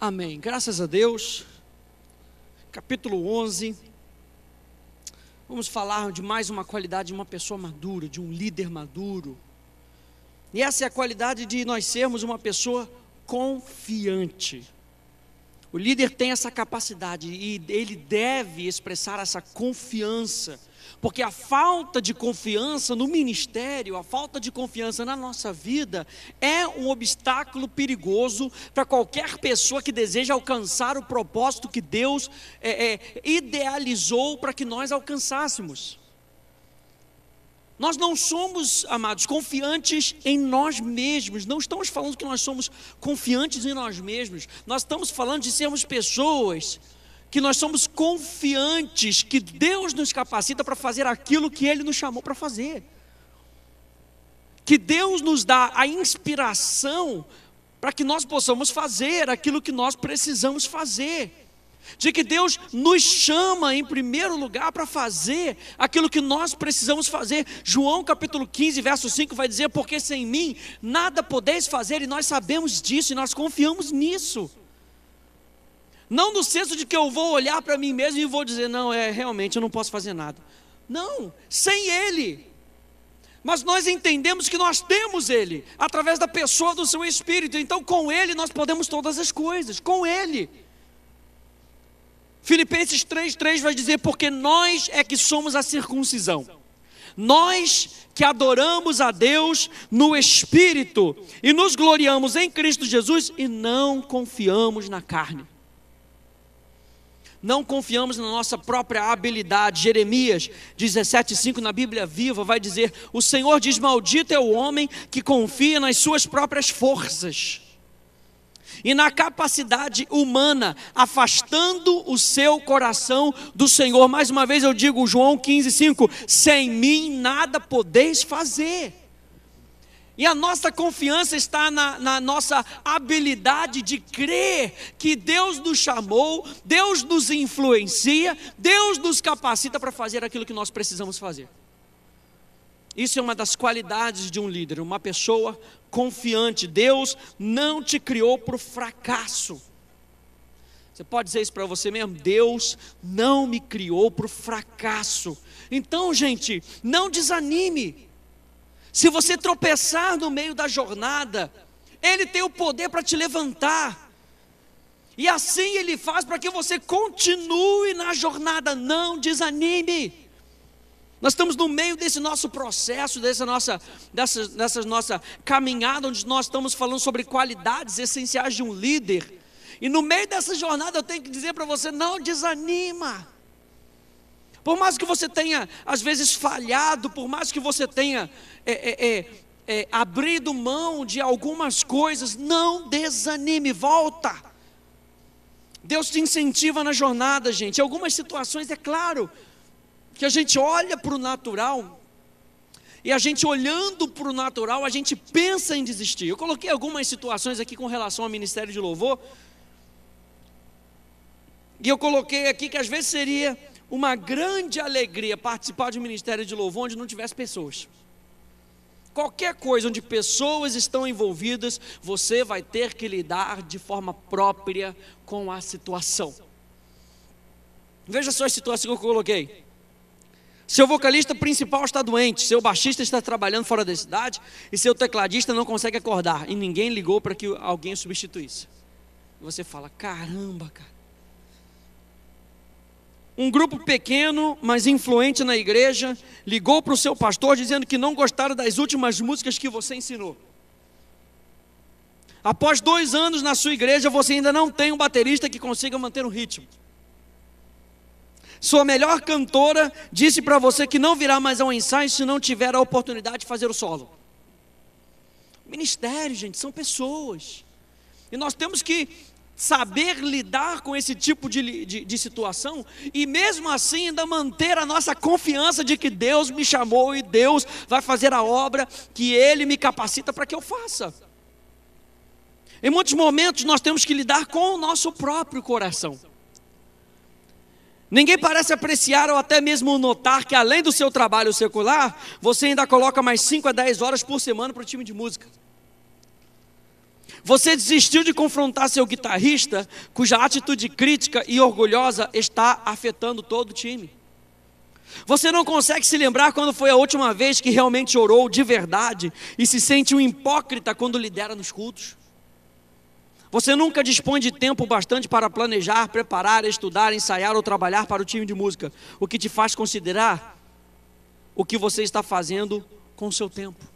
Amém. Graças a Deus. Capítulo 11. Vamos falar de mais uma qualidade de uma pessoa madura, de um líder maduro. E essa é a qualidade de nós sermos uma pessoa confiante. O líder tem essa capacidade e ele deve expressar essa confiança. Porque a falta de confiança no ministério, a falta de confiança na nossa vida é um obstáculo perigoso para qualquer pessoa que deseja alcançar o propósito que Deus idealizou para que nós alcançássemos. Nós não somos, amados, confiantes em nós mesmos. Não estamos falando que nós somos confiantes em nós mesmos. Nós estamos falando de sermos pessoas que nós somos confiantes, que Deus nos capacita para fazer aquilo que Ele nos chamou para fazer. Que Deus nos dá a inspiração para que nós possamos fazer aquilo que nós precisamos fazer. De que Deus nos chama em primeiro lugar para fazer aquilo que nós precisamos fazer. João capítulo 15, verso 5 vai dizer: porque sem mim nada podeis fazer, e nós sabemos disso e nós confiamos nisso. Não no senso de que eu vou olhar para mim mesmo e vou dizer, não, realmente eu não posso fazer nada. Não, sem Ele. Mas nós entendemos que nós temos Ele, através da pessoa do seu Espírito. Então com Ele nós podemos todas as coisas, com Ele. Filipenses 3:3 vai dizer, porque nós é que somos a circuncisão. Nós que adoramos a Deus no Espírito e nos gloriamos em Cristo Jesus e não confiamos na carne. Não confiamos na nossa própria habilidade. Jeremias 17:5 na Bíblia Viva vai dizer: o Senhor diz, maldito é o homem que confia nas suas próprias forças e na capacidade humana, afastando o seu coração do Senhor. Mais uma vez eu digo, João 15:5, sem mim nada podeis fazer. E a nossa confiança está na nossa habilidade de crer que Deus nos chamou, Deus nos influencia, Deus nos capacita para fazer aquilo que nós precisamos fazer. Isso é uma das qualidades de um líder, uma pessoa confiante. Deus não te criou para o fracasso. Você pode dizer isso para você mesmo? Deus não me criou para o fracasso. Então, gente, não desanime. Se você tropeçar no meio da jornada, Ele tem o poder para te levantar. E assim Ele faz para que você continue na jornada. Não desanime. Nós estamos no meio desse nosso processo, dessa nossa caminhada, onde nós estamos falando sobre qualidades essenciais de um líder. E no meio dessa jornada eu tenho que dizer para você, não desanima. Por mais que você tenha, às vezes, falhado, por mais que você tenha abrido mão de algumas coisas, não desanime, volta. Deus te incentiva na jornada, gente. Em algumas situações, é claro, que a gente olha para o natural, e a gente olhando para o natural, a gente pensa em desistir. Eu coloquei algumas situações aqui com relação ao ministério de louvor, e eu coloquei aqui que às vezes seria uma grande alegria participar de um ministério de louvor onde não tivesse pessoas. Qualquer coisa onde pessoas estão envolvidas, você vai ter que lidar de forma própria com a situação. Veja só a situação que eu coloquei. Seu vocalista principal está doente, seu baixista está trabalhando fora da cidade e seu tecladista não consegue acordar e ninguém ligou para que alguém o substituísse. E você fala, caramba, cara. Um grupo pequeno, mas influente na igreja, ligou para o seu pastor dizendo que não gostaram das últimas músicas que você ensinou. Após 2 anos na sua igreja, você ainda não tem um baterista que consiga manter o ritmo. Sua melhor cantora disse para você que não virá mais ao ensaio se não tiver a oportunidade de fazer o solo. Ministério, gente, são pessoas. E nós temos que saber lidar com esse tipo de situação e mesmo assim ainda manter a nossa confiança de que Deus me chamou e Deus vai fazer a obra que Ele me capacita para que eu faça. Em muitos momentos nós temos que lidar com o nosso próprio coração. Ninguém parece apreciar ou até mesmo notar que além do seu trabalho secular, você ainda coloca mais 5 a 10 horas por semana para o time de música. Você desistiu de confrontar seu guitarrista, cuja atitude crítica e orgulhosa está afetando todo o time. Você não consegue se lembrar quando foi a última vez que realmente orou de verdade e se sente um hipócrita quando lidera nos cultos. Você nunca dispõe de tempo bastante para planejar, preparar, estudar, ensaiar ou trabalhar para o time de música, o que te faz considerar o que você está fazendo com o seu tempo.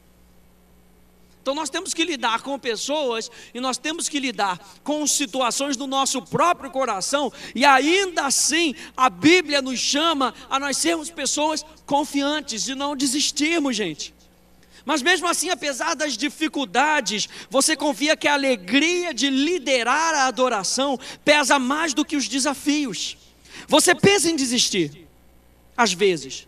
Então nós temos que lidar com pessoas e nós temos que lidar com situações do nosso próprio coração, e ainda assim a Bíblia nos chama a nós sermos pessoas confiantes e não desistirmos, gente. Mas mesmo assim, apesar das dificuldades, você confia que a alegria de liderar a adoração pesa mais do que os desafios. Você pensa em desistir, às vezes.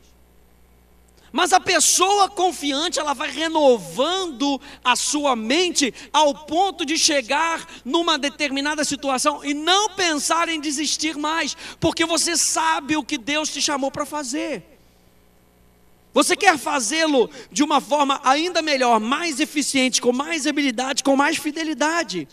Mas a pessoa confiante, ela vai renovando a sua mente ao ponto de chegar numa determinada situação e não pensar em desistir mais, porque você sabe o que Deus te chamou para fazer. Você quer fazê-lo de uma forma ainda melhor, mais eficiente, com mais habilidade, com mais fidelidade.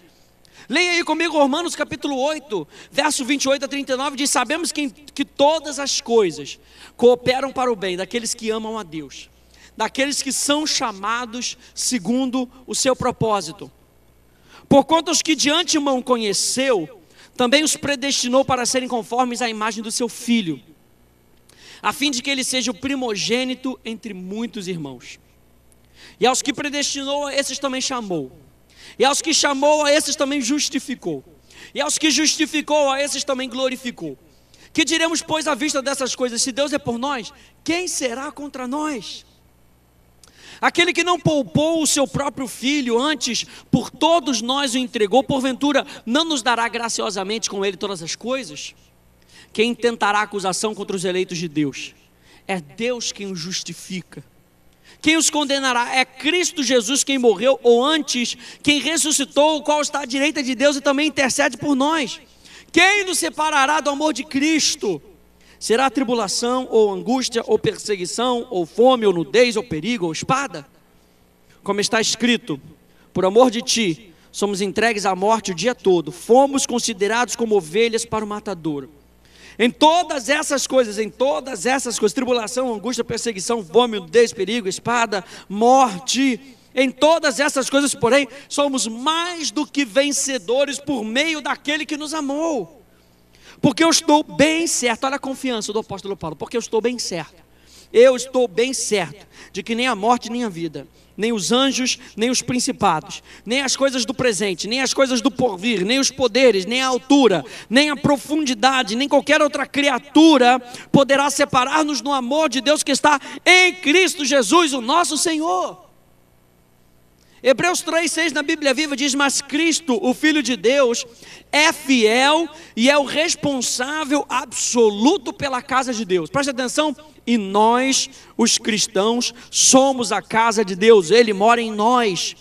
Leia aí comigo Romanos capítulo 8, verso 28 a 39, diz: sabemos que todas as coisas cooperam para o bem daqueles que amam a Deus, daqueles que são chamados segundo o seu propósito. Porquanto os que de antemão conheceu, também os predestinou para serem conformes à imagem do seu Filho, a fim de que ele seja o primogênito entre muitos irmãos. E aos que predestinou, a esses também chamou. E aos que chamou, a esses também justificou. E aos que justificou, a esses também glorificou. Que diremos, pois, à vista dessas coisas? Se Deus é por nós, quem será contra nós? Aquele que não poupou o seu próprio Filho, antes por todos nós o entregou, porventura não nos dará graciosamente com ele todas as coisas? Quem tentará acusação contra os eleitos de Deus? É Deus quem os justifica. Quem os condenará? É Cristo Jesus quem morreu, ou antes, quem ressuscitou, o qual está à direita de Deus e também intercede por nós. Quem nos separará do amor de Cristo? Será tribulação, ou angústia, ou perseguição, ou fome, ou nudez, ou perigo, ou espada? Como está escrito: por amor de ti, somos entregues à morte o dia todo, fomos considerados como ovelhas para o matadouro. Em todas essas coisas, tribulação, angústia, perseguição, fome, nudez, perigo, espada, morte, em todas essas coisas, porém, somos mais do que vencedores por meio daquele que nos amou. Porque eu estou bem certo, olha a confiança do apóstolo Paulo, porque eu estou bem certo de que nem a morte nem a vida, nem os anjos, nem os principados, nem as coisas do presente, nem as coisas do porvir, nem os poderes, nem a altura, nem a profundidade, nem qualquer outra criatura poderá separar-nos do amor de Deus que está em Cristo Jesus, o nosso Senhor. Hebreus 3,6 na Bíblia Viva diz: mas Cristo, o Filho de Deus, é fiel e é o responsável absoluto pela casa de Deus. Preste atenção. E nós, os cristãos, somos a casa de Deus, Ele mora em nós.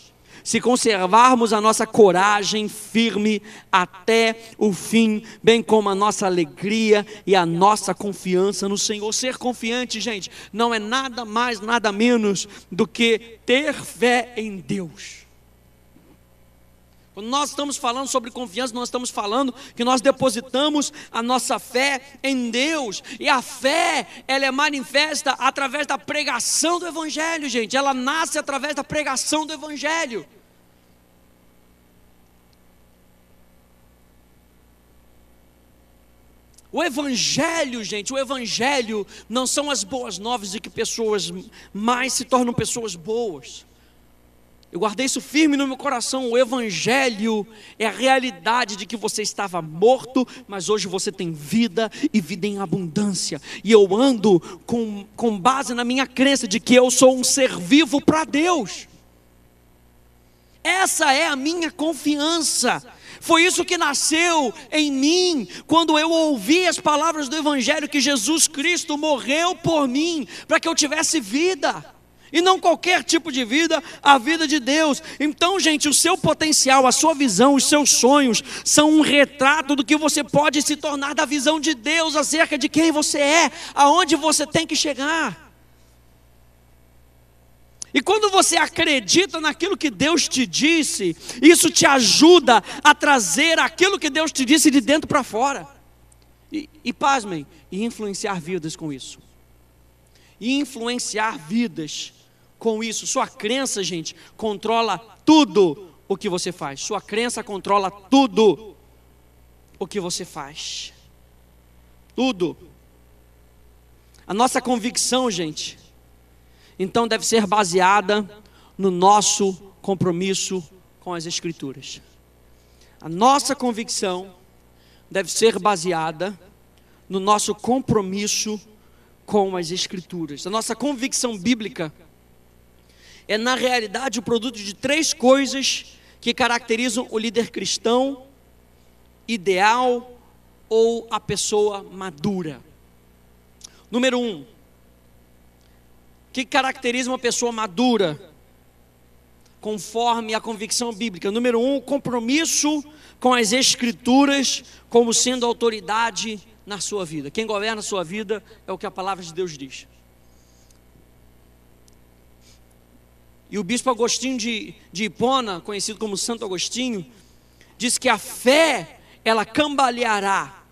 Se conservarmos a nossa coragem firme até o fim, bem como a nossa alegria e a nossa confiança no Senhor. Ser confiante, gente, não é nada mais, nada menos do que ter fé em Deus. Quando nós estamos falando sobre confiança, nós estamos falando que nós depositamos a nossa fé em Deus. E a fé, ela é manifesta através da pregação do Evangelho, gente. Ela nasce através da pregação do Evangelho. O Evangelho, gente, o Evangelho não são as boas novas de que pessoas mais se tornam pessoas boas. Eu guardei isso firme no meu coração. O Evangelho é a realidade de que você estava morto, mas hoje você tem vida e vida em abundância. E eu ando com base na minha crença de que eu sou um ser vivo para Deus. Essa é a minha confiança. Foi isso que nasceu em mim, quando eu ouvi as palavras do Evangelho, que Jesus Cristo morreu por mim, para que eu tivesse vida. E não qualquer tipo de vida, a vida de Deus. Então, gente, o seu potencial, a sua visão, os seus sonhos são um retrato do que você pode se tornar da visão de Deus acerca de quem você é, aonde você tem que chegar. E quando você acredita naquilo que Deus te disse, isso te ajuda a trazer aquilo que Deus te disse de dentro para fora. E pasmem, e influenciar vidas com isso. E influenciar vidas com isso. Sua crença, gente, controla tudo o que você faz. Sua crença controla tudo o que você faz. Tudo. A nossa convicção, gente, então deve ser baseada no nosso compromisso com as Escrituras. A nossa convicção deve ser baseada no nosso compromisso com as Escrituras. A nossa convicção bíblica é, na realidade, o produto de 3 coisas que caracterizam o líder cristão ideal ou a pessoa madura. Número 1, o que caracteriza uma pessoa madura, conforme a convicção bíblica? Número 1, compromisso com as Escrituras como sendo autoridade na sua vida. Quem governa a sua vida é o que a palavra de Deus diz. E o bispo Agostinho de Hipona, conhecido como Santo Agostinho, diz que a fé, ela cambaleará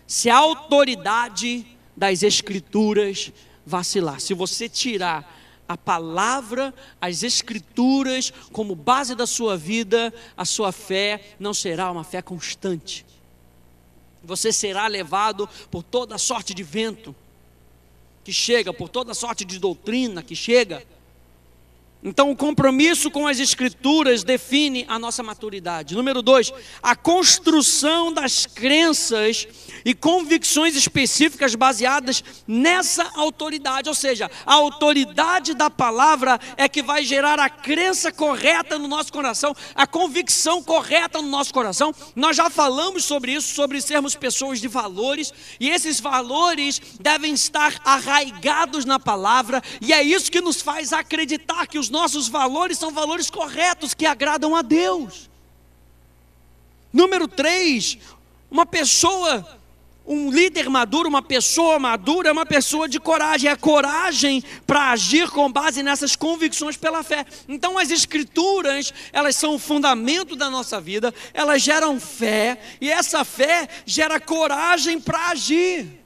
se a autoridade das Escrituras vacilar. Se você tirar a palavra, as Escrituras como base da sua vida, a sua fé não será uma fé constante. Você será levado por toda sorte de vento que chega, por toda sorte de doutrina que chega. Então, o compromisso com as Escrituras define a nossa maturidade. Número 2, a construção das crenças e convicções específicas baseadas nessa autoridade. Ou seja, a autoridade da palavra é que vai gerar a crença correta no nosso coração, a convicção correta no nosso coração. Nós já falamos sobre isso, sobre sermos pessoas de valores, e esses valores devem estar arraigados na palavra, e é isso que nos faz acreditar que os nossos valores são valores corretos, que agradam a Deus. Número 3, um líder maduro, uma pessoa madura é uma pessoa de coragem, é coragem para agir com base nessas convicções pela fé. Então as Escrituras, elas são o fundamento da nossa vida, elas geram fé, e essa fé gera coragem para agir.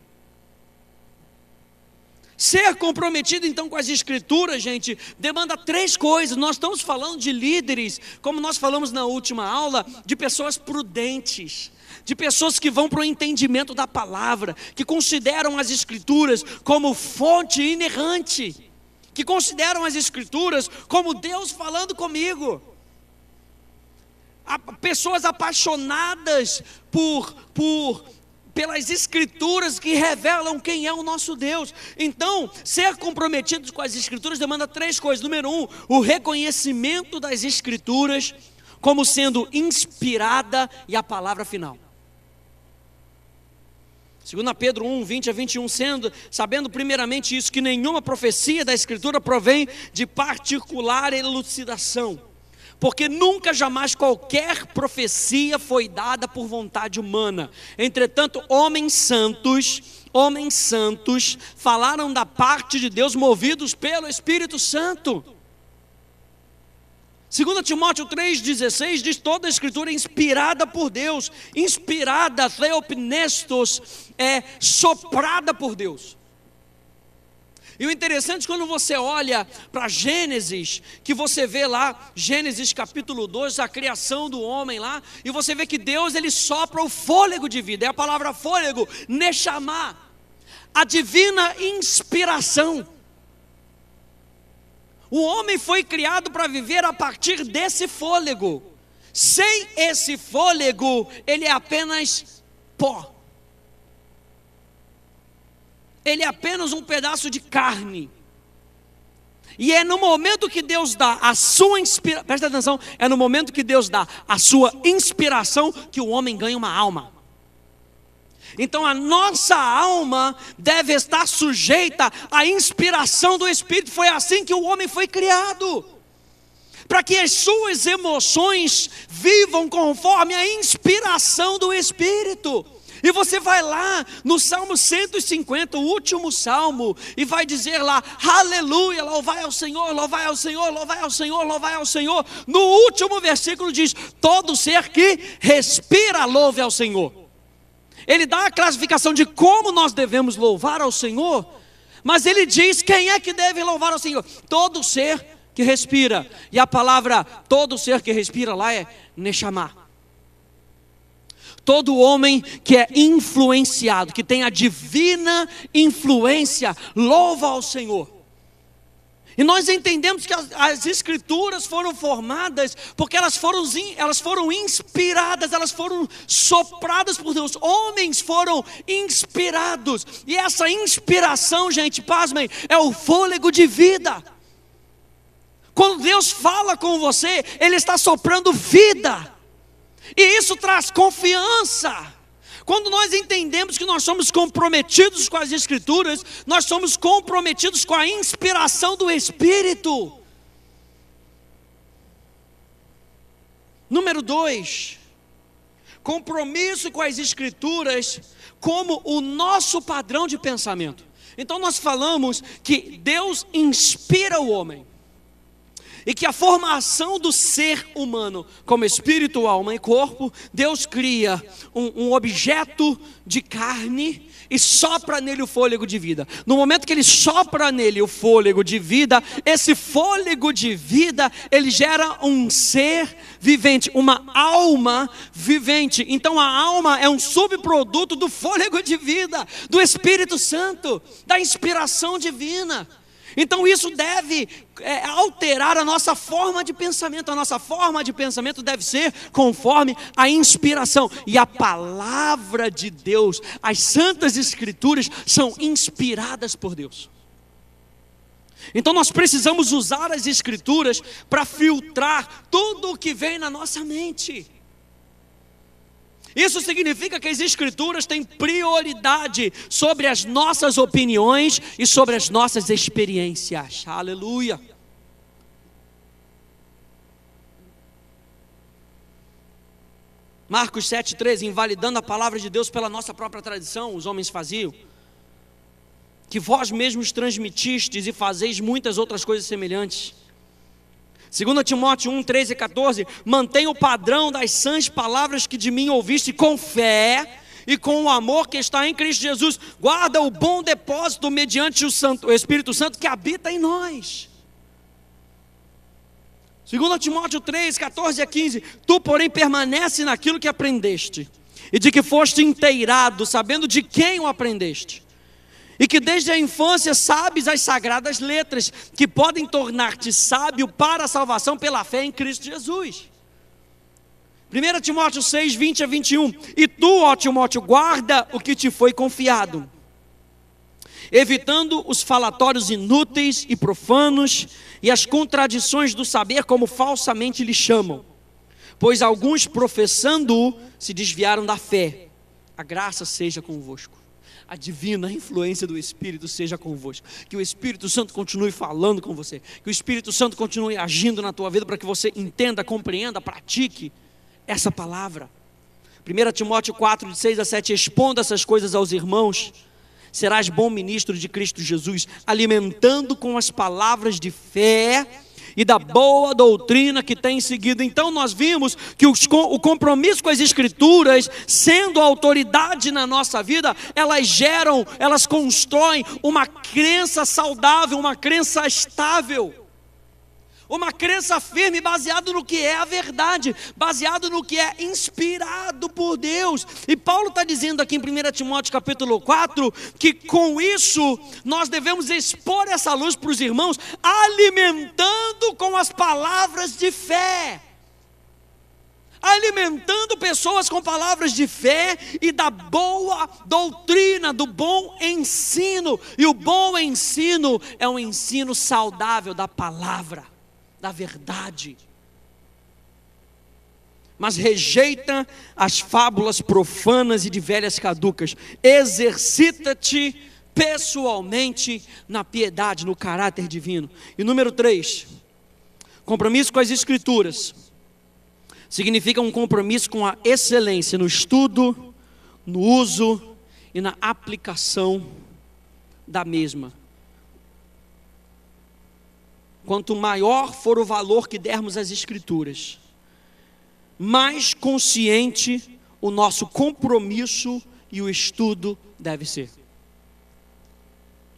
Ser comprometido então com as Escrituras, gente, demanda 3 coisas. Nós estamos falando de líderes, como nós falamos na última aula, de pessoas prudentes, de pessoas que vão para o entendimento da palavra, que consideram as Escrituras como fonte inerrante, que consideram as Escrituras como Deus falando comigo. Pessoas apaixonadas pelas Escrituras que revelam quem é o nosso Deus. Então, ser comprometido com as Escrituras demanda 3 coisas. Número 1, o reconhecimento das Escrituras como sendo inspirada e a palavra final. 2 Pedro 1, 20 a 21, sabendo primeiramente isso, que nenhuma profecia da Escritura provém de particular elucidação, porque nunca jamais qualquer profecia foi dada por vontade humana. Entretanto, homens santos falaram da parte de Deus, movidos pelo Espírito Santo. 2 Timóteo 3,16 diz: toda a Escritura é inspirada por Deus. Inspirada, theopnestos, é soprada por Deus. E o interessante, quando você olha para Gênesis, que você vê lá, Gênesis capítulo 2, a criação do homem lá, e você vê que Deus, ele sopra o fôlego de vida. É a palavra fôlego, neshama, a divina inspiração. O homem foi criado para viver a partir desse fôlego. Sem esse fôlego, ele é apenas pó. Ele é apenas um pedaço de carne. E é no momento que Deus dá a sua inspiração, presta atenção, é no momento que Deus dá a sua inspiração que o homem ganha uma alma. Então a nossa alma deve estar sujeita à inspiração do Espírito. Foi assim que o homem foi criado, para que as suas emoções vivam conforme a inspiração do Espírito. E você vai lá no Salmo 150, o último salmo, e vai dizer lá, aleluia, louvai ao Senhor, louvai ao Senhor, louvai ao Senhor, louvai ao Senhor. No último versículo diz, todo ser que respira louve ao Senhor. Ele dá a classificação de como nós devemos louvar ao Senhor, mas ele diz quem é que deve louvar ao Senhor. Todo ser que respira. E a palavra todo ser que respira lá é Neshama. Todo homem que é influenciado, que tem a divina influência, louva ao Senhor. E nós entendemos que as Escrituras foram formadas porque elas foram inspiradas, elas foram sopradas por Deus. Homens foram inspirados. E essa inspiração, gente, pasmem, é o fôlego de vida. Quando Deus fala com você, Ele está soprando vida. E isso traz confiança. Quando nós entendemos que nós somos comprometidos com as Escrituras, nós somos comprometidos com a inspiração do Espírito. Número 2, compromisso com as Escrituras como o nosso padrão de pensamento. Então nós falamos que Deus inspira o homem. E que a formação do ser humano, como espírito, alma e corpo, Deus cria um objeto de carne e sopra nele o fôlego de vida. No momento que Ele sopra nele o fôlego de vida, esse fôlego de vida, ele gera um ser vivente, uma alma vivente. Então a alma é um subproduto do fôlego de vida, do Espírito Santo, da inspiração divina. Então isso deve alterar a nossa forma de pensamento. A nossa forma de pensamento deve ser conforme a inspiração. E a palavra de Deus, as santas Escrituras, são inspiradas por Deus. Então nós precisamos usar as Escrituras para filtrar tudo o que vem na nossa mente. Isso significa que as Escrituras têm prioridade sobre as nossas opiniões e sobre as nossas experiências. Aleluia. Marcos 7,13, invalidando a palavra de Deus pela nossa própria tradição, os homens faziam. Que vós mesmos transmitistes e fazeis muitas outras coisas semelhantes. 2 Timóteo 1, 13 e 14, mantenha o padrão das sãs palavras que de mim ouviste com fé e com o amor que está em Cristo Jesus. Guarda o bom depósito mediante o Espírito Santo que habita em nós. 2 Timóteo 3, 14 a 15, tu porém permanece naquilo que aprendeste e de que foste inteirado, sabendo de quem o aprendeste. E que desde a infância sabes as sagradas letras, que podem tornar-te sábio para a salvação pela fé em Cristo Jesus. 1 Timóteo 6, 20 a 21. E tu, ó Timóteo, guarda o que te foi confiado, evitando os falatórios inúteis e profanos, e as contradições do saber, como falsamente lhe chamam. Pois alguns, professando-o, se desviaram da fé. A graça seja convosco. A divina influência do Espírito seja convosco. Que o Espírito Santo continue falando com você. Que o Espírito Santo continue agindo na tua vida para que você entenda, compreenda, pratique essa palavra. 1 Timóteo 4, de 6 a 7, exponda essas coisas aos irmãos. Serás bom ministro de Cristo Jesus, alimentando com as palavras de fé e da boa doutrina que tem seguido. Então nós vimos que o compromisso com as Escrituras, sendo a autoridade na nossa vida, elas constroem uma crença saudável, uma crença estável, uma crença firme, baseada no que é a verdade, baseado no que é inspirado por Deus. E Paulo está dizendo aqui em 1 Timóteo capítulo 4, que com isso nós devemos expor essa luz para os irmãos, alimentando com as palavras de fé. Alimentando pessoas com palavras de fé e da boa doutrina, do bom ensino. E o bom ensino é um ensino saudável da palavra, da verdade. Mas rejeita as fábulas profanas e de velhas caducas. Exercita-te pessoalmente na piedade, no caráter divino. E número 3, compromisso com as Escrituras significa um compromisso com a excelência no estudo, no uso e na aplicação da mesma. Quanto maior for o valor que dermos às Escrituras, mais consciente o nosso compromisso e o estudo deve ser.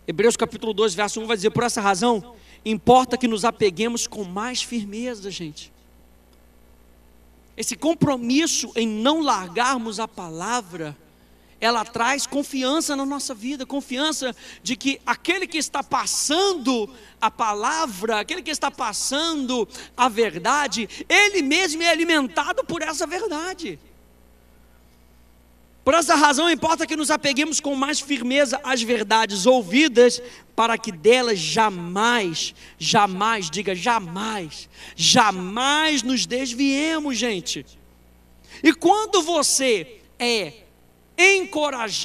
Hebreus capítulo 2, verso 1 vai dizer: por essa razão, importa que nos apeguemos com mais firmeza, gente. Esse compromisso em não largarmos a palavra, ela traz confiança na nossa vida, confiança de que aquele que está passando a palavra, aquele que está passando a verdade, ele mesmo é alimentado por essa verdade. Por essa razão, importa que nos apeguemos com mais firmeza às verdades ouvidas, para que delas jamais, diga jamais, jamais nos desviemos, gente. E quando você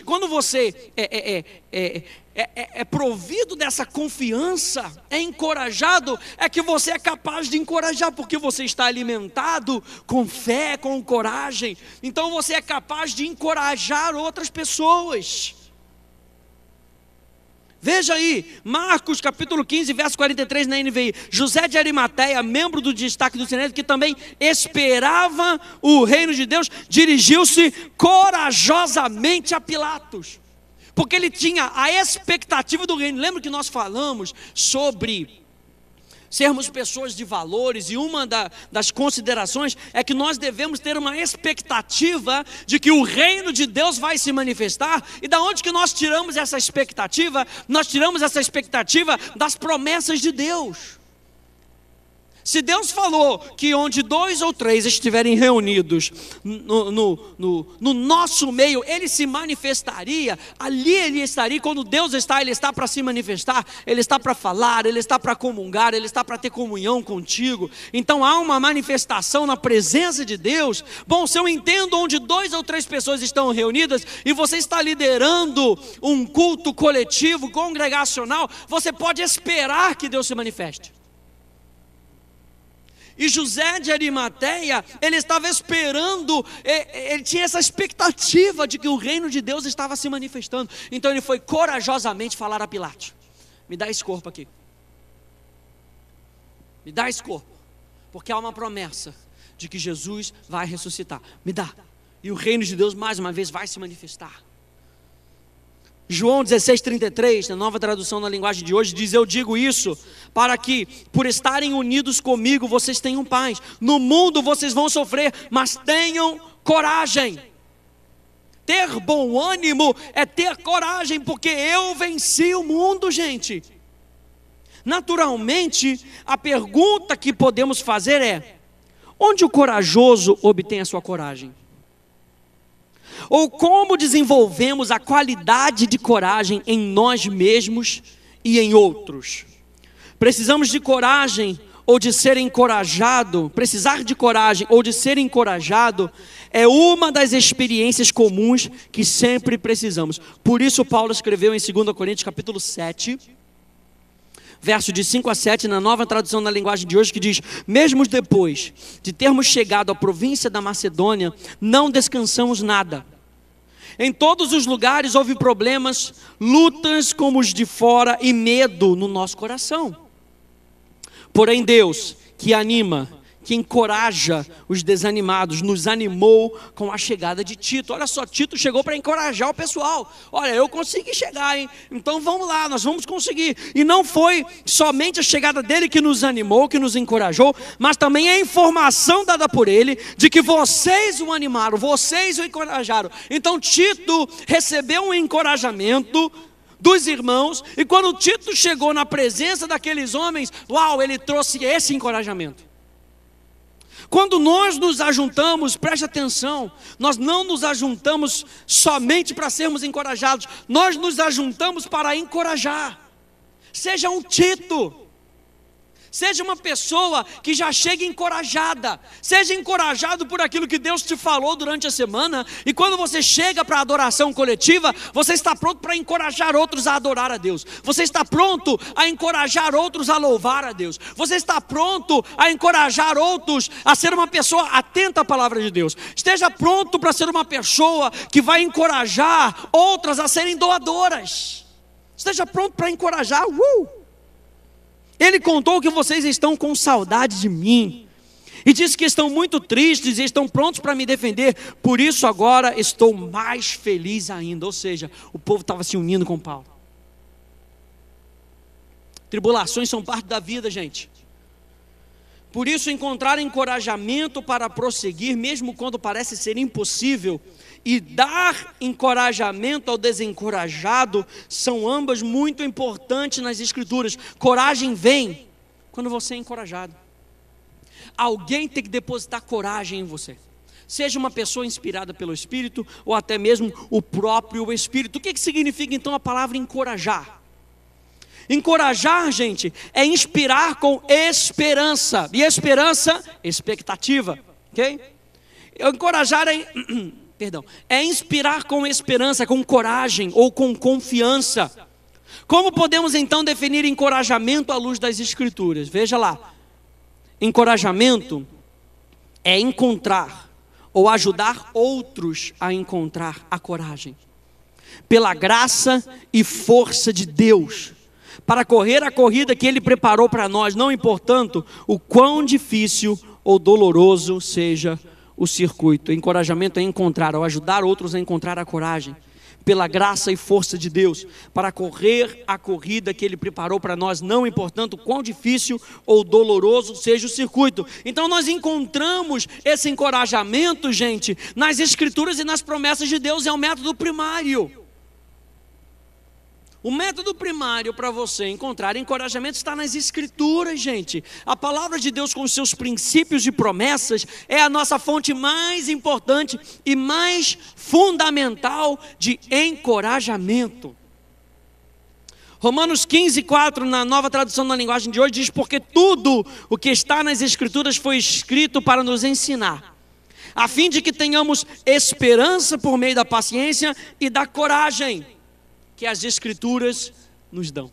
quando você é provido dessa confiança, é encorajado, é que você é capaz de encorajar, porque você está alimentado com fé, com coragem. Então você é capaz de encorajar outras pessoas. Veja aí, Marcos capítulo 15, verso 43 na NVI. José de Arimateia, membro do destaque do Sinédrio, que também esperava o reino de Deus, dirigiu-se corajosamente a Pilatos, porque ele tinha a expectativa do reino. Lembra que nós falamos sobre sermos pessoas de valores, e uma das considerações é que nós devemos ter uma expectativa de que o reino de Deus vai se manifestar. E da onde que nós tiramos essa expectativa? Nós tiramos essa expectativa das promessas de Deus. Se Deus falou que onde 2 ou 3 estiverem reunidos no nosso meio, Ele se manifestaria, ali Ele estaria. Quando Deus está, Ele está para se manifestar, Ele está para falar, Ele está para comungar, Ele está para ter comunhão contigo. Então há uma manifestação na presença de Deus. Bom, se eu entendo onde 2 ou 3 pessoas estão reunidas, e você está liderando um culto coletivo, congregacional, você pode esperar que Deus se manifeste. E José de Arimateia, ele estava esperando, ele tinha essa expectativa de que o reino de Deus estava se manifestando. Então ele foi corajosamente falar a Pilatos: me dá esse corpo aqui, me dá esse corpo, porque há uma promessa de que Jesus vai ressuscitar, me dá, e o reino de Deus mais uma vez vai se manifestar. João 16:33, na nova tradução na linguagem de hoje, diz: eu digo isso para que, por estarem unidos comigo, vocês tenham paz. No mundo vocês vão sofrer, mas tenham coragem. Ter bom ânimo é ter coragem, porque eu venci o mundo, gente. Naturalmente, a pergunta que podemos fazer é: onde o corajoso obtém a sua coragem? Ou como desenvolvemos a qualidade de coragem em nós mesmos e em outros? Precisamos de coragem ou de ser encorajado? Precisar de coragem ou de ser encorajado é uma das experiências comuns que sempre precisamos. Por isso Paulo escreveu em 2 Coríntios capítulo 7, verso de 5 a 7, na nova tradução na linguagem de hoje, que diz: mesmo depois de termos chegado à província da Macedônia, não descansamos nada. Em todos os lugares houve problemas, lutas como os de fora e medo no nosso coração. Porém Deus, que anima, que encoraja os desanimados, nos animou com a chegada de Tito. Olha só, Tito chegou para encorajar o pessoal. Olha, eu consegui chegar, hein? Então vamos lá, nós vamos conseguir. E não foi somente a chegada dele que nos animou, que nos encorajou, mas também a informação dada por ele, de que vocês o animaram, vocês o encorajaram. Então Tito recebeu um encorajamento dos irmãos, e quando Tito chegou na presença daqueles homens, uau, ele trouxe esse encorajamento. Quando nós nos ajuntamos, preste atenção, nós não nos ajuntamos somente para sermos encorajados, nós nos ajuntamos para encorajar. Seja um Tito, Seja uma pessoa que já chega encorajada. Seja encorajado por aquilo que Deus te falou durante a semana. E quando você chega para a adoração coletiva, você está pronto para encorajar outros a adorar a Deus. Você está pronto a encorajar outros a louvar a Deus. Você está pronto a encorajar outros a ser uma pessoa atenta à palavra de Deus. Esteja pronto para ser uma pessoa que vai encorajar outras a serem doadoras. Esteja pronto para encorajar. Ele contou que vocês estão com saudade de mim. E disse que estão muito tristes e estão prontos para me defender. Por isso agora estou mais feliz ainda. Ou seja, o povo estava se unindo com Paulo. Tribulações são parte da vida, gente. Por isso encontrar encorajamento para prosseguir, mesmo quando parece ser impossível, e dar encorajamento ao desencorajado, são ambas muito importantes nas Escrituras. Coragem vem quando você é encorajado. Alguém tem que depositar coragem em você. Seja uma pessoa inspirada pelo Espírito, ou até mesmo o próprio Espírito. O que significa então a palavra encorajar? Encorajar, gente, é inspirar com esperança. E esperança, expectativa. Ok? Encorajar é inspirar com esperança, com coragem ou com confiança. Como podemos então definir encorajamento à luz das Escrituras? Veja lá. Encorajamento é encontrar ou ajudar outros a encontrar a coragem, pela graça e força de Deus, para correr a corrida que Ele preparou para nós, não importando o quão difícil ou doloroso seja o circuito. Encorajamento é encontrar ou ajudar outros a encontrar a coragem, pela graça e força de Deus, para correr a corrida que Ele preparou para nós, não importando o quão difícil ou doloroso seja o circuito. Então nós encontramos esse encorajamento, gente, nas Escrituras e nas promessas de Deus. É um método primário. O método primário para você encontrar encorajamento está nas Escrituras, gente. A palavra de Deus com os seus princípios e promessas é a nossa fonte mais importante e mais fundamental de encorajamento. Romanos 15:4, na Nova Tradução da Linguagem de hoje, diz: porque tudo o que está nas Escrituras foi escrito para nos ensinar, a fim de que tenhamos esperança por meio da paciência e da coragem que as Escrituras nos dão.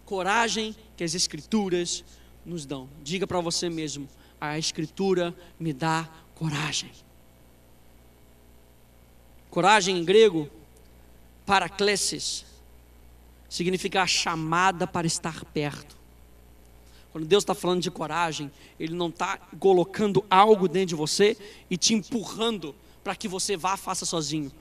Coragem que as Escrituras nos dão. Diga para você mesmo: a Escritura me dá coragem. Coragem em grego, paraklesis, significa a chamada para estar perto. Quando Deus está falando de coragem, Ele não está colocando algo dentro de você e te empurrando para que você vá, faça sozinho.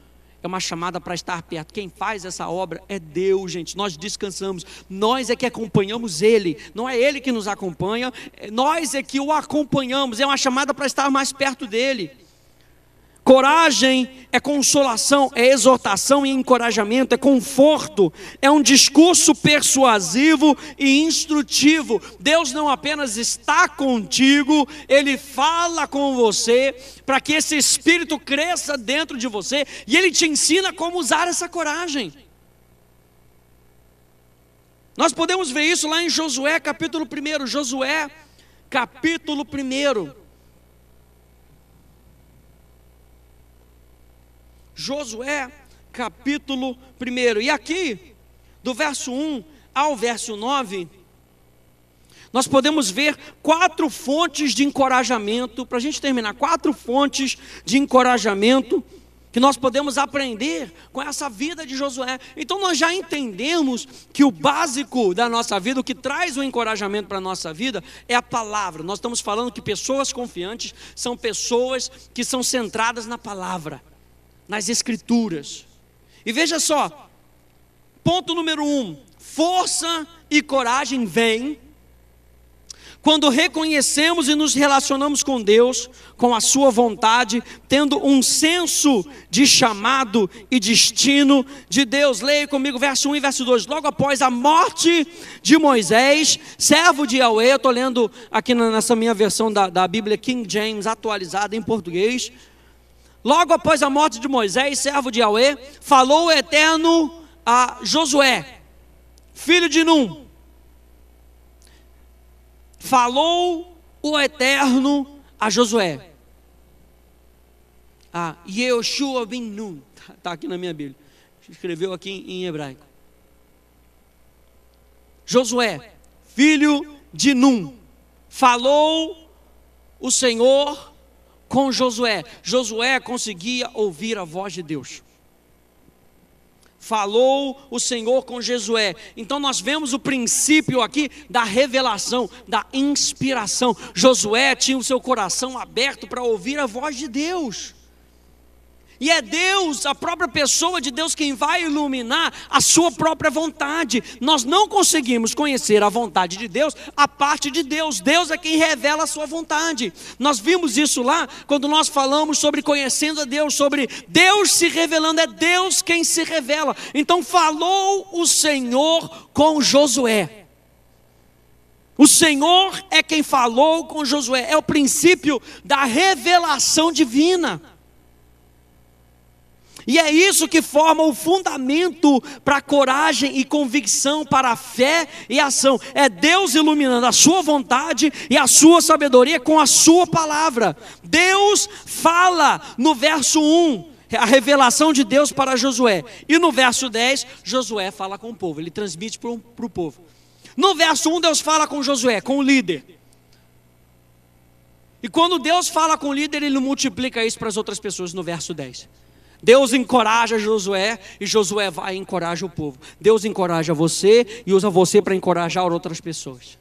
É uma chamada para estar perto. Quem faz essa obra é Deus, gente. Nós descansamos. Nós é que acompanhamos Ele. Não é Ele que nos acompanha. Nós é que o acompanhamos. É uma chamada para estar mais perto dEle. Coragem é consolação, é exortação e encorajamento, é conforto, é um discurso persuasivo e instrutivo. Deus não apenas está contigo, Ele fala com você para que esse espírito cresça dentro de você e Ele te ensina como usar essa coragem. Nós podemos ver isso lá em Josué capítulo 1. Josué capítulo 1. Josué capítulo 1. E aqui, do verso 1 ao verso 9, nós podemos ver 4 fontes de encorajamento. Para a gente terminar, 4 fontes de encorajamento que nós podemos aprender com essa vida de Josué. Então nós já entendemos que o básico da nossa vida, o que traz o encorajamento para a nossa vida, é a palavra. Nós estamos falando que pessoas confiantes são pessoas que são centradas na palavra, nas Escrituras. E veja só, ponto número 1, força e coragem vem quando reconhecemos e nos relacionamos com Deus, com a sua vontade, tendo um senso de chamado e destino de Deus. Leia comigo verso 1 e verso 2. Logo após a morte de Moisés, servo de Yahweh, eu estou lendo aqui nessa minha versão da Bíblia King James, atualizada em português. Logo após a morte de Moisés, servo de Yahweh, falou o Eterno a Josué, filho de Num, falou o Eterno a Josué. Yehoshua ben Nun, está aqui na minha Bíblia, escreveu aqui em hebraico. Josué, filho de Nun, falou o Senhor com Josué. Josué conseguia ouvir a voz de Deus. Falou o Senhor com Josué. Então nós vemos o princípio aqui da revelação, da inspiração. Josué tinha o seu coração aberto para ouvir a voz de Deus. E é Deus, a própria pessoa de Deus, quem vai iluminar a sua própria vontade. Nós não conseguimos conhecer a vontade de Deus a parte de Deus. Deus é quem revela a sua vontade. Nós vimos isso lá quando nós falamos sobre conhecendo a Deus, sobre Deus se revelando. É Deus quem se revela. Então falou o Senhor com Josué. O Senhor é quem falou com Josué. É o princípio da revelação divina. E é isso que forma o fundamento para a coragem e convicção, para a fé e ação. É Deus iluminando a sua vontade e a sua sabedoria com a sua palavra. Deus fala no verso 1, a revelação de Deus para Josué. E no verso 10, Josué fala com o povo, ele transmite para o povo. No verso 1, Deus fala com Josué, com o líder. E quando Deus fala com o líder, ele multiplica isso para as outras pessoas no verso 10. Deus encoraja Josué e Josué vai e encoraja o povo. Deus encoraja você e usa você para encorajar outras pessoas.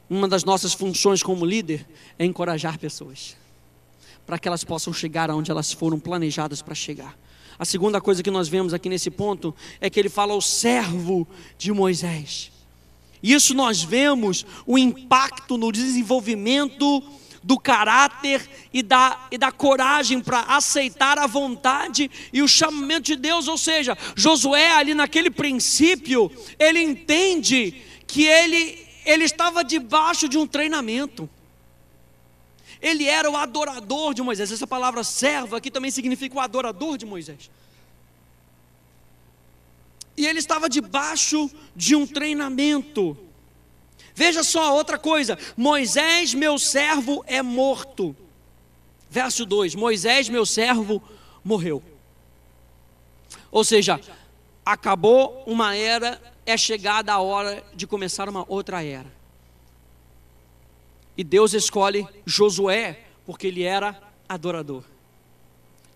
Uma das nossas funções como líder é encorajar pessoas, para que elas possam chegar aonde elas foram planejadas para chegar. A segunda coisa que nós vemos aqui nesse ponto é que ele fala ao servo de Moisés. Isso nós vemos o impacto no desenvolvimento do caráter e da coragem para aceitar a vontade e o chamamento de Deus. Ou seja, Josué ali naquele princípio, ele entende que ele estava debaixo de um treinamento. Ele era o adorador de Moisés. Essa palavra servo aqui também significa o adorador de Moisés. E ele estava debaixo de um treinamento. Veja só outra coisa, Moisés meu servo é morto. Verso 2, Moisés meu servo morreu. Ou seja, acabou uma era, é chegada a hora de começar uma outra era. E Deus escolhe Josué porque ele era adorador.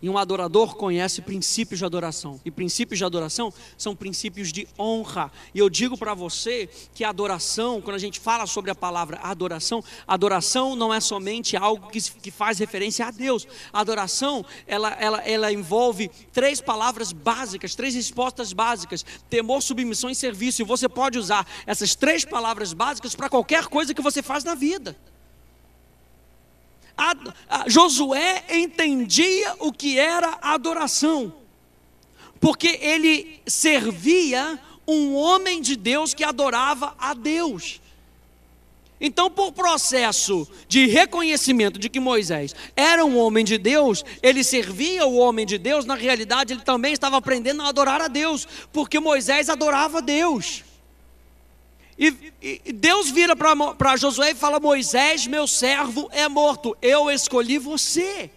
E um adorador conhece princípios de adoração. E princípios de adoração são princípios de honra. E eu digo para você que a adoração, quando a gente fala sobre a palavra adoração, adoração não é somente algo que faz referência a Deus. A adoração, ela envolve três palavras básicas, três respostas básicas: temor, submissão e serviço. E você pode usar essas três palavras básicas para qualquer coisa que você faz na vida. Josué entendia o que era adoração, porque ele servia um homem de Deus que adorava a Deus. Então, por processo de reconhecimento de que Moisés era um homem de Deus, ele servia o homem de Deus, na realidade ele também estava aprendendo a adorar a Deus, porque Moisés adorava a Deus. E Deus vira para Josué e fala: Moisés, meu servo, é morto, eu escolhi você.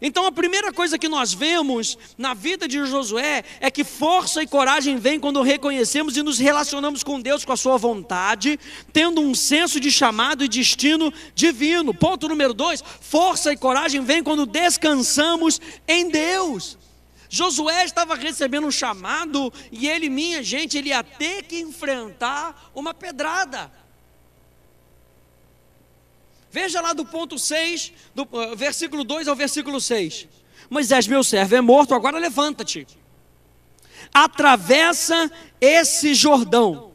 Então a primeira coisa que nós vemos na vida de Josué é que força e coragem vem quando reconhecemos e nos relacionamos com Deus, com a sua vontade, tendo um senso de chamado e destino divino. Ponto número 2, força e coragem vem quando descansamos em Deus. Josué estava recebendo um chamado e ele, minha gente, ele ia ter que enfrentar uma pedrada. Veja lá do ponto 6, do versículo 2 ao versículo 6. Moisés, meu servo, é morto, agora levanta-te. Atravessa esse Jordão,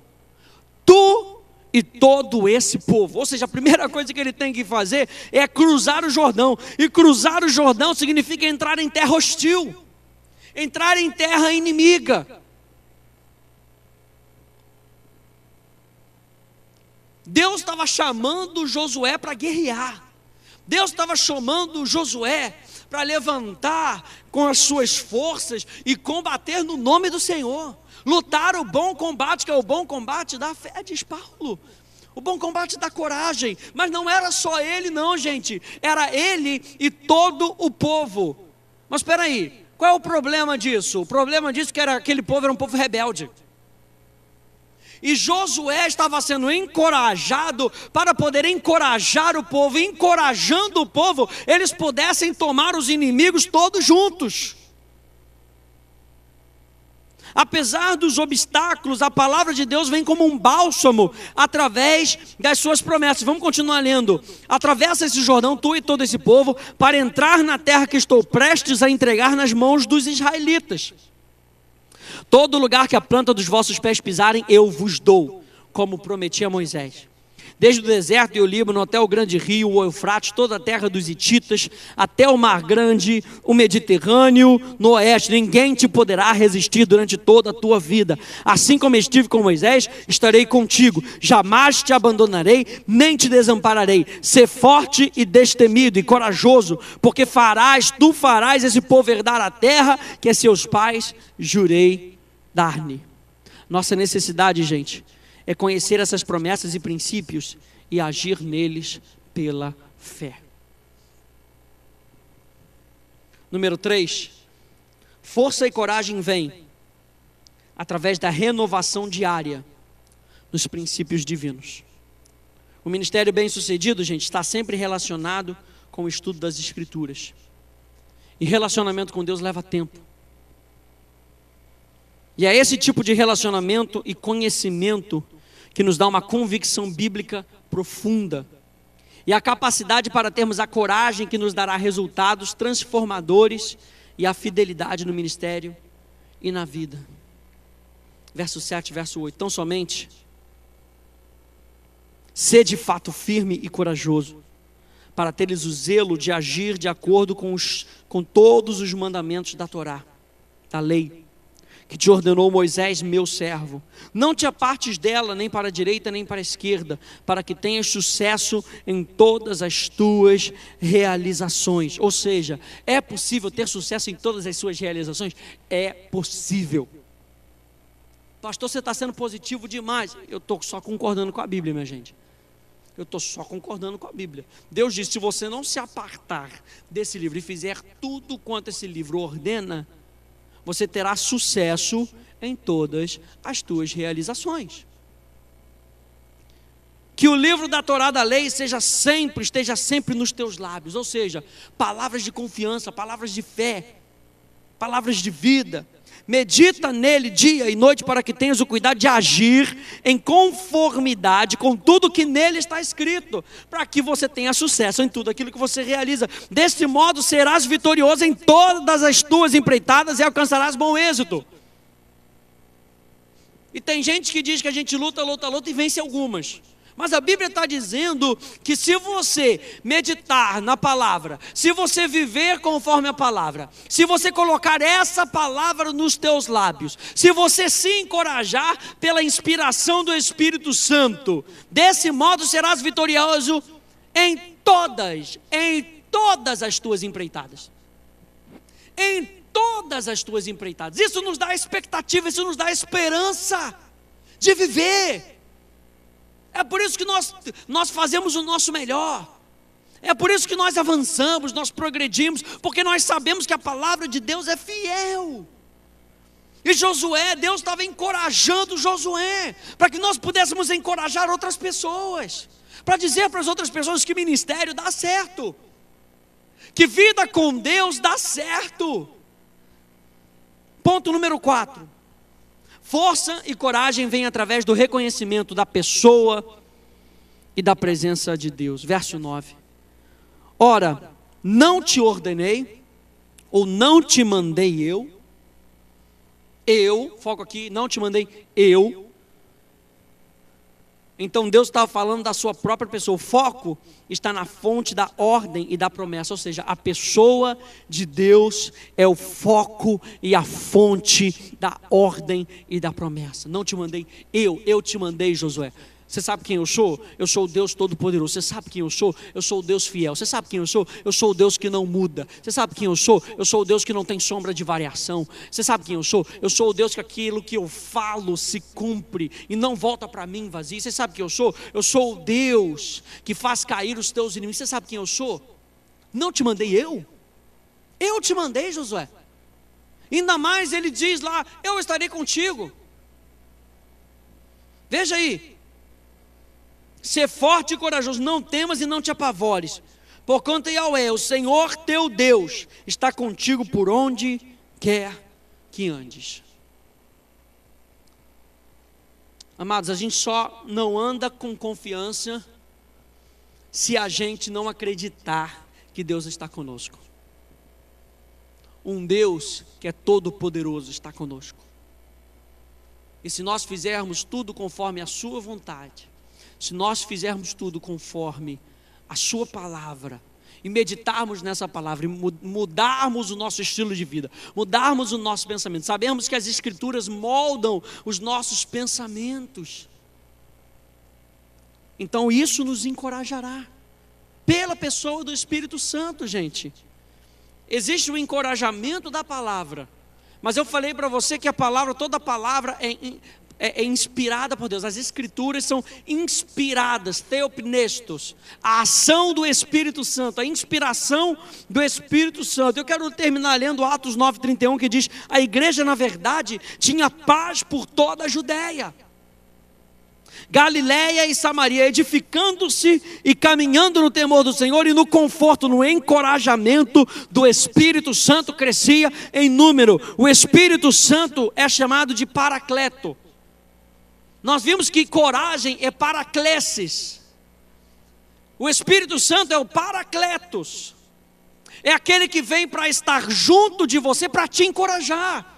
tu e todo esse povo. Ou seja, a primeira coisa que ele tem que fazer é cruzar o Jordão. E cruzar o Jordão significa entrar em terra hostil, entrar em terra inimiga. Deus estava chamando Josué para guerrear. Deus estava chamando Josué para levantar com as suas forças e combater no nome do Senhor. Lutar o bom combate, que é o bom combate da fé, diz Paulo. O bom combate da coragem. Mas não era só ele não, gente. Era ele e todo o povo. Mas espera aí, qual é o problema disso? O problema disso é que aquele povo era um povo rebelde. E Josué estava sendo encorajado para poder encorajar o povo. E encorajando o povo, eles pudessem tomar os inimigos todos juntos. Apesar dos obstáculos, a palavra de Deus vem como um bálsamo através das suas promessas. Vamos continuar lendo. Atravessa esse Jordão, tu e todo esse povo, para entrar na terra que estou prestes a entregar nas mãos dos israelitas. Todo lugar que a planta dos vossos pés pisarem, eu vos dou, como prometi a Moisés. Desde o deserto e o Líbano até o grande rio, o Eufrates, toda a terra dos hititas, até o mar grande, o Mediterrâneo, no oeste, ninguém te poderá resistir durante toda a tua vida. Assim como estive com Moisés, estarei contigo, jamais te abandonarei, nem te desampararei. Sê forte e destemido e corajoso, porque tu farás esse povo herdar a terra que a seus pais jurei dar-lhe. Nossa necessidade, gente, é conhecer essas promessas e princípios e agir neles pela fé. Número 3, força e coragem vêm através da renovação diária dos princípios divinos. O ministério bem-sucedido, gente, está sempre relacionado com o estudo das Escrituras. E relacionamento com Deus leva tempo. E é esse tipo de relacionamento e conhecimento que nos dá uma convicção bíblica profunda. E a capacidade para termos a coragem que nos dará resultados transformadores e a fidelidade no ministério e na vida. Verso 7, verso 8. Tão somente, sê de fato firme e corajoso, para teres o zelo de agir de acordo com todos os mandamentos da Torá, da lei, que te ordenou Moisés, meu servo. Não te apartes dela, nem para a direita, nem para a esquerda, para que tenhas sucesso em todas as tuas realizações. Ou seja, é possível ter sucesso em todas as suas realizações? É possível. Pastor, você está sendo positivo demais. Eu estou só concordando com a Bíblia, minha gente. Eu estou só concordando com a Bíblia. Deus diz, se você não se apartar desse livro e fizer tudo quanto esse livro ordena, você terá sucesso em todas as tuas realizações. Que o livro da Torá da lei esteja sempre nos teus lábios, ou seja, palavras de confiança, palavras de fé, palavras de vida. Medita nele dia e noite para que tenhas o cuidado de agir em conformidade com tudo que nele está escrito, para que você tenha sucesso em tudo aquilo que você realiza. Deste modo serás vitorioso em todas as tuas empreitadas e alcançarás bom êxito. E tem gente que diz que a gente luta e vence algumas. Mas a Bíblia está dizendo que se você meditar na palavra, se você viver conforme a palavra, se você colocar essa palavra nos teus lábios, se você se encorajar pela inspiração do Espírito Santo, desse modo serás vitorioso em todas as tuas empreitadas. Em todas as tuas empreitadas. Isso nos dá expectativa, isso nos dá esperança de viver. É por isso que nós fazemos o nosso melhor. É por isso que nós avançamos, nós progredimos, porque nós sabemos que a palavra de Deus é fiel. E Josué, Deus estava encorajando Josué, para que nós pudéssemos encorajar outras pessoas, para dizer para as outras pessoas que ministério dá certo, que vida com Deus dá certo. Ponto número 4. Força e coragem vêm através do reconhecimento da pessoa e da presença de Deus. Verso 9. Ora, não te ordenei, ou não te mandei foco aqui, não te mandei eu. Então Deus estava falando da sua própria pessoa. O foco está na fonte da ordem e da promessa. Ou seja, a pessoa de Deus é o foco e a fonte da ordem e da promessa. Não te mandei eu te mandei, Josué. Você sabe quem eu sou? Eu sou o Deus Todo-Poderoso. Você sabe quem eu sou? Eu sou o Deus fiel. Você sabe quem eu sou? Eu sou o Deus que não muda. Você sabe quem eu sou? Eu sou o Deus que não tem sombra de variação. Você sabe quem eu sou? Eu sou o Deus que aquilo que eu falo se cumpre e não volta para mim vazio. Você sabe quem eu sou? Eu sou o Deus que faz cair os teus inimigos. Você sabe quem eu sou? Não te mandei eu? Eu te mandei, Josué. Ainda mais ele diz lá, eu estarei contigo. Veja aí. Ser forte e corajoso, não temas e não te apavores, porquanto Yahweh, o Senhor teu Deus, está contigo por onde quer que andes. Amados, a gente só não anda com confiança se a gente não acreditar que Deus está conosco. Um Deus que é todo poderoso está conosco. E se nós fizermos tudo conforme a sua vontade, se nós fizermos tudo conforme a sua palavra, e meditarmos nessa palavra, e mudarmos o nosso estilo de vida, mudarmos o nosso pensamento, sabemos que as Escrituras moldam os nossos pensamentos, então isso nos encorajará, pela pessoa do Espírito Santo, gente. Existe o encorajamento da palavra, mas eu falei para você que a palavra, toda a palavra é inspirada por Deus. As Escrituras são inspiradas, theopnestos, a ação do Espírito Santo, a inspiração do Espírito Santo. Eu quero terminar lendo Atos 9:31, que diz: a igreja na verdade tinha paz por toda a Judéia, Galiléia e Samaria, edificando-se e caminhando no temor do Senhor e no conforto, no encorajamento do Espírito Santo, crescia em número. O Espírito Santo é chamado de Paracleto. Nós vimos que coragem é paraclesis. O Espírito Santo é o Paracletos. É aquele que vem para estar junto de você, para te encorajar.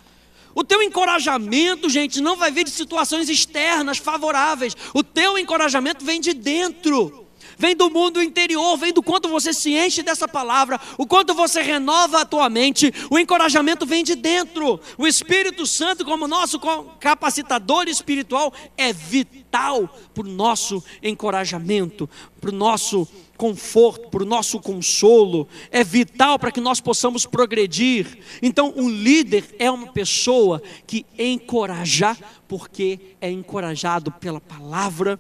O teu encorajamento, gente, não vai vir de situações externas favoráveis. O teu encorajamento vem de dentro. Vem do mundo interior, vem do quanto você se enche dessa palavra, o quanto você renova a tua mente. O encorajamento vem de dentro. O Espírito Santo, como nosso capacitador espiritual, é vital para o nosso encorajamento, para o nosso conforto, para o nosso consolo. É vital para que nós possamos progredir. Então, um líder é uma pessoa que encoraja, porque é encorajado pela palavra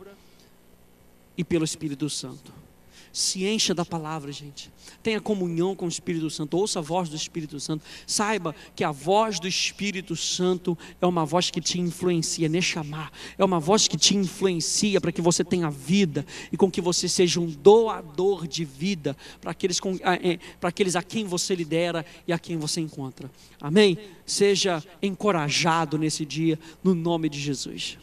e pelo Espírito Santo. Se encha da palavra, gente. Tenha comunhão com o Espírito Santo. Ouça a voz do Espírito Santo. Saiba que a voz do Espírito Santo é uma voz que te influencia, Neshama. É uma voz que te influencia para que você tenha vida e com que você seja um doador de vida para aqueles a quem você lidera e a quem você encontra. Amém? Seja encorajado nesse dia, no nome de Jesus.